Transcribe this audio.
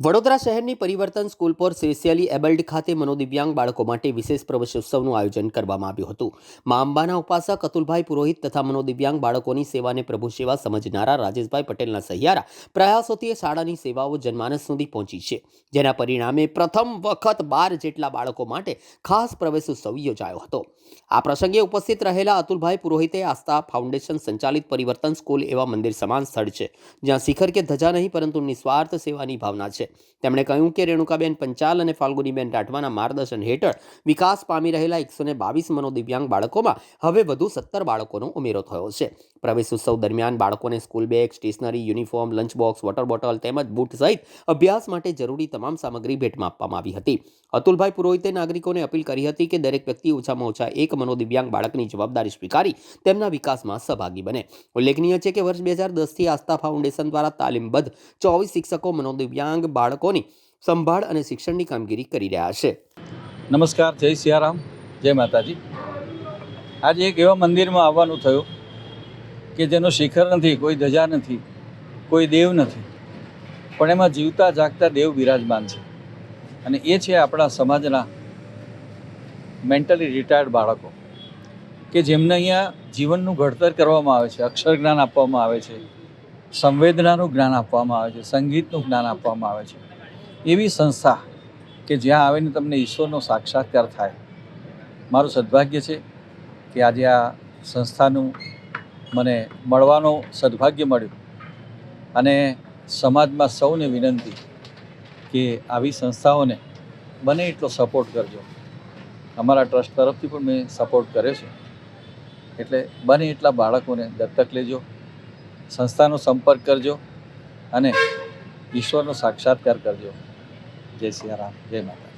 વડોદરા શહેરની પરિવર્તન school four specially abled ખાતે મનોદિવ્યાંગ બાળકો માટે વિશેષ પ્રવેશોત્સવનું આયોજન કરવામાં આવ્યું હતું। મા અંબાના ઉપાસક અતુલભાઈ પુરોહિત તથા મનોદિવ્યાંગ બાળકોની સેવાને પ્રભુ સેવા સમજનારા રાજેશભાઈ પટેલના સહિયારા પ્રયાસોથી શાળાની સેવાઓ જનમાનસ સુધી પહોંચી છે, જેના પરિણામે પ્રથમ વખત 12 જેટલા બાળકો માટે ખાસ પ્રવેશોત્સવ યોજાયો હતો। આ પ્રસંગે ઉપસ્થિત રહેલા અતુલભાઈ પુરોહિતે આસ્થા ફાઉન્ડેશન સંચાલિત પરિવર્તન સ્કૂલ એવા મંદિર સમાન સ્થળ છે, જ્યાં શિખર કે ધજા નહીં પરંતુ નિસ્વાર્થ સેવાની ભાવના છે। તેમણે કહ્યું કે રેણુકાબેન પંચાલ અને ફાલ્ગુનીબેન રાઠવાના માર્ગદર્શન હેઠળ વિકાસ પામી રહેલા 122 મનોદિવ્યાંગ બાળકોમાં હવે વધુ 17 બાળકોનો ઉમેરો થયો છે। પ્રવેશોત્સવ દરમિયાન બાળકોને school bag, stationery, uniform, lunch box, water bottle તેમજ બૂટ સહિત અભ્યાસ માટે જરૂરી તમામ સામગ્રી ભેટમાં આપવામાં આવી હતી। અતુલભાઈ પુરોહિતે નાગરિકોને અપીલ કરી હતી કે દરેક વ્યક્તિ ઓછામાં ઓછા એક મનોદિવ્યાંગ બાળકની જવાબદારી સ્વીકારી તેમના વિકાસમાં સહભાગી બને। ઉલ્લેખનીય છે કે વર્ષ 2010થી આસ્થા ફાઉન્ડેશન દ્વારા તાલીમબદ્ધ 24 શિક્ષકો મનોદિવ્યાંગ બાળકોની સંભાળ અને શિક્ષણની કામગીરી કરી રહ્યા છે। નમસ્કાર, જય સિયારામ, જય માતાજી। આજે એક એવા મંદિરમાં આવવાનું થયું કે જેનો શિખર નથી, કોઈ ધજા નથી, કોઈ દેવ નથી, પણ એમાં જીવતા જાગતા દેવ બિરાજમાન છે અને એ છે આપણા સમાજના મેન્ટલી રિટાયર્ડ બાળકો કે જેમને અહીંયા જીવનનું ઘડતર કરવામાં આવે છે, અક્ષર જ્ઞાન આપવામાં આવે છે, સંવેદનાનું જ્ઞાન આપવામાં આવે છે, સંગીતનું જ્ઞાન આપવામાં આવે છે। એવી સંસ્થા કે જ્યાં આવીને તમને ઈશ્વરનો સાક્ષાત્કાર થાય। મારું સદભાગ્ય છે કે આજે આ સંસ્થાનું મને મળવાનો સદભાગ્ય મળ્યું અને સમાજમાં સૌને વિનંતી કે આવી સંસ્થાઓને બને એટલો સપોર્ટ કરજો। અમારા ટ્રસ્ટ તરફથી પણ મેં સપોર્ટ કર્યો છે, એટલે બને એટલા બાળકોને દત્તક લેજો, સંસ્થાનો સંપર્ક કરજો અને ઈશ્વરનો સાક્ષાત્કાર કરજો। જય સિયારામ, જય માતા।